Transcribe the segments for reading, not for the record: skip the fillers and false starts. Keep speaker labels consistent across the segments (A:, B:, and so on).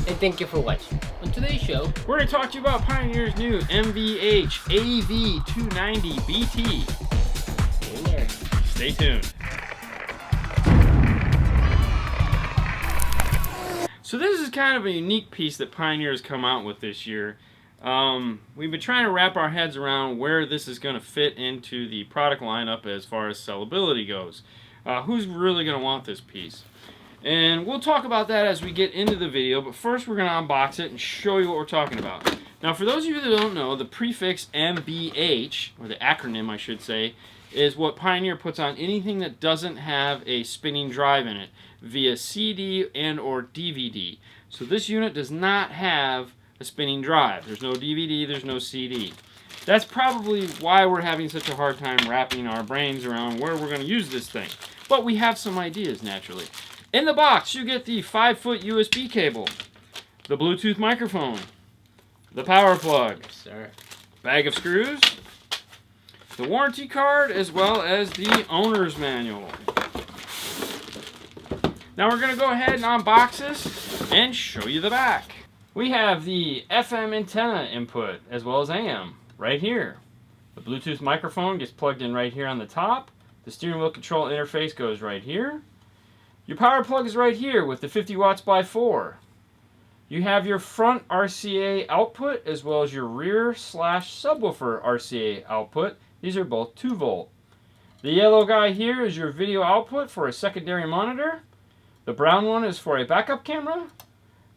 A: and thank you for watching. On today's show,
B: we're going to talk to you about Pioneer's new MVH-AV290BT. Stay tuned. So this is kind of a unique piece that Pioneer has come out with this year. We've been trying to wrap our heads around where this is going to fit into the product lineup as far as sellability goes. Who's really going to want this piece? And we'll talk about that as we get into the video, but first we're going to unbox it and show you what we're talking about. Now for those of you that don't know, the prefix MVH, or the acronym I should say, is what Pioneer puts on anything that doesn't have a spinning drive in it via CD and or DVD. So this unit does not have a spinning drive. There's no DVD, there's no CD. That's probably why we're having such a hard time wrapping our brains around where we're going to use this thing. But we have some ideas, naturally. In the box, you get the 5-foot USB cable, the Bluetooth microphone, the power plug, bag of screws, the warranty card, as well as the owner's manual. Now we're going to go ahead and unbox this and show you the back. We have the FM antenna input as well as AM right here. The Bluetooth microphone gets plugged in right here on the top. The steering wheel control interface goes right here. Your power plug is right here with the 50 watts by 4. You have your front RCA output as well as your rear / subwoofer RCA output. These are both 2 volt. The yellow guy here is your video output for a secondary monitor. The brown one is for a backup camera.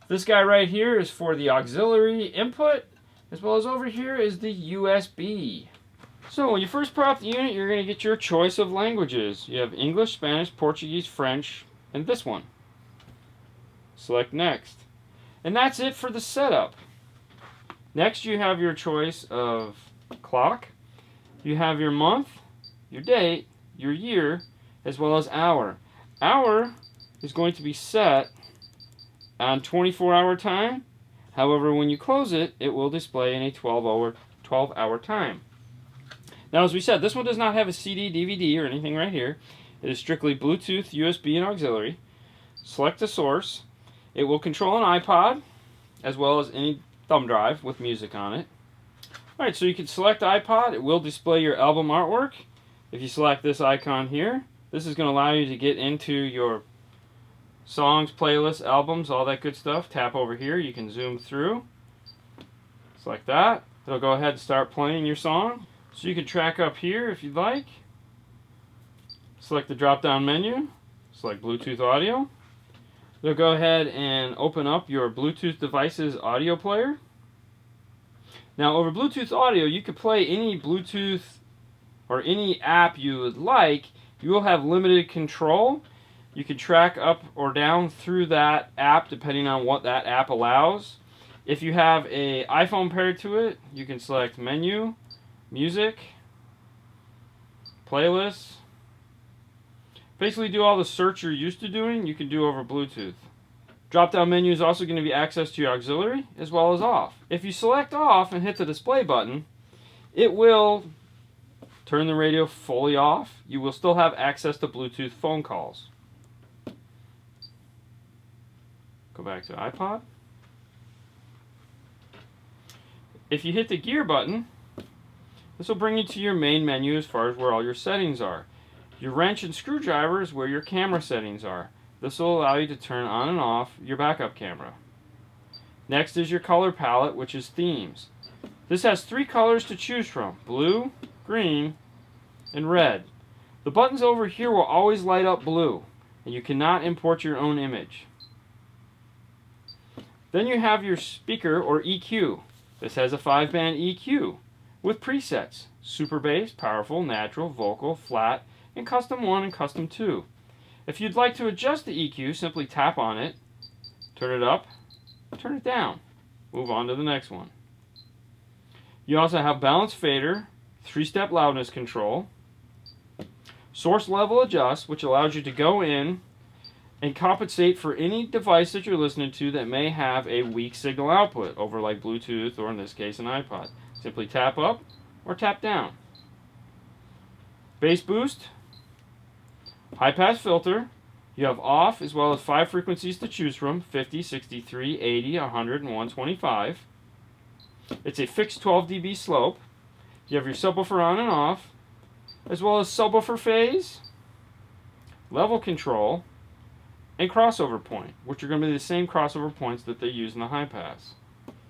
B: This guy right here is for the auxiliary input, as well as over here is the USB. So when you first pop the unit, you're going to get your choice of languages. You have English, Spanish, Portuguese, French, and this one. Select next. And that's it for the setup. Next you have your choice of clock. You have your month, your date, your year, as well as hour. Hour is going to be set on 24-hour time. However, when you close it, it will display in a 12-hour time. Now, as we said, this one does not have a CD, DVD, or anything right here. It is strictly Bluetooth, USB, and auxiliary. Select the source. It will control an iPod, as well as any thumb drive with music on it. Alright, so you can select iPod. It will display your album artwork. If you select this icon here, this is going to allow you to get into your songs, playlists, albums, all that good stuff. Tap over here. You can zoom through. Select that. It'll go ahead and start playing your song. So you can track up here if you'd like. Select the drop-down menu. Select Bluetooth audio. It'll go ahead and open up your Bluetooth device's audio player. Now over Bluetooth audio, you can play any Bluetooth or any app you would like. You will have limited control. You can track up or down through that app depending on what that app allows. If you have an iPhone paired to it, you can select Menu, Music, Playlists. Basically do all the search you're used to doing, you can do over Bluetooth. Drop-down menu is also going to be access to your auxiliary as well as off. If you select off and hit the display button, it will turn the radio fully off. You will still have access to Bluetooth phone calls. Go back to iPod. If you hit the gear button, this will bring you to your main menu as far as where all your settings are. Your wrench and screwdriver is where your camera settings are. This will allow you to turn on and off your backup camera. Next is your color palette, which is themes. This has 3 colors to choose from: blue, green, and red. The buttons over here will always light up blue, and you cannot import your own image. Then you have your speaker or EQ. This has a 5-band EQ with presets: super bass, powerful, natural, vocal, flat, and custom 1 and custom 2. If you'd like to adjust the EQ, simply tap on it, turn it up, turn it down. Move on to the next one. You also have balance fader, 3-step loudness control, source level adjust, which allows you to go in and compensate for any device that you're listening to that may have a weak signal output over like Bluetooth or in this case an iPod. Simply tap up or tap down. Bass boost, high pass filter. You have off as well as 5 frequencies to choose from: 50, 63, 80, 100, and 125. It's a fixed 12 dB slope. You have your subwoofer on and off, as well as subwoofer phase, level control, and crossover point, which are going to be the same crossover points that they use in the high pass.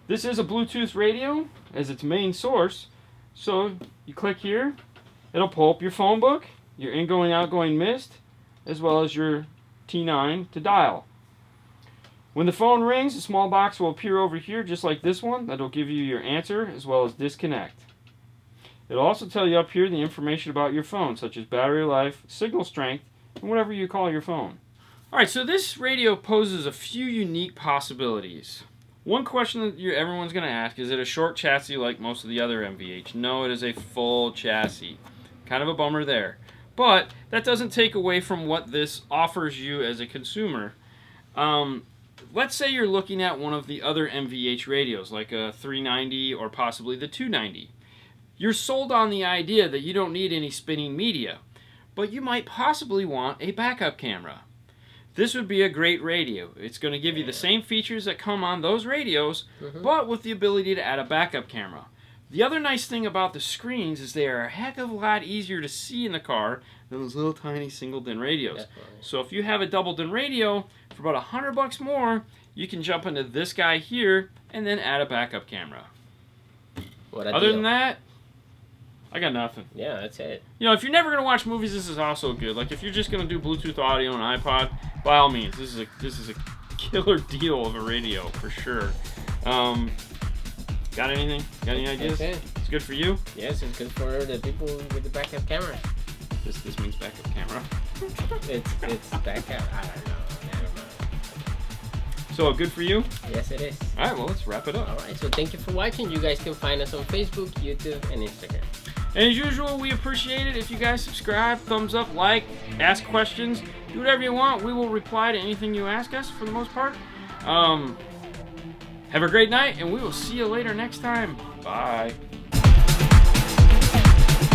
B: This is a Bluetooth radio as its main source, so you click here, it'll pull up your phone book, your ingoing outgoing mist, as well as your T9 to dial. When the phone rings, a small box will appear over here just like this one that'll give you your answer as well as disconnect. It'll also tell you up here the information about your phone, such as battery life, signal strength, and whatever you call your phone. Alright, so this radio poses a few unique possibilities. One question that everyone's going to ask, is it a short chassis like most of the other MVH? No, it is a full chassis. Kind of a bummer there. But that doesn't take away from what this offers you as a consumer. Let's say you're looking at one of the other MVH radios, like a 390 or possibly the 290. You're sold on the idea that you don't need any spinning media, but you might possibly want a backup camera. This would be a great radio. It's going to give you the same features that come on those radios, but with the ability to add a backup camera. The other nice thing about the screens is they are a heck of a lot easier to see in the car than those little tiny single DIN radios.
A: Definitely.
B: So if you have a double DIN radio for about $100 more, you can jump into this guy here and then add a backup camera. Other than that, I got nothing.
A: Yeah, that's it.
B: You know, if you're never going to watch movies, this is also good. Like, if you're just going to do Bluetooth audio and iPod, by all means, this is a killer deal of a radio, for sure. Got anything? Got any ideas?
A: That's it.
B: It's good for you?
A: Yes, it's good for the people with the backup camera.
B: This means backup camera.
A: It's backup. I don't know. Never mind.
B: So, good for you?
A: Yes, it is.
B: Alright, well, let's wrap it up.
A: Alright, so thank you for watching. You guys can find us on Facebook, YouTube, and Instagram.
B: And as usual, we appreciate it if you guys subscribe, thumbs up, like, ask questions, do whatever you want. We will reply to anything you ask us for the most part. Have a great night, and we will see you later next time. Bye.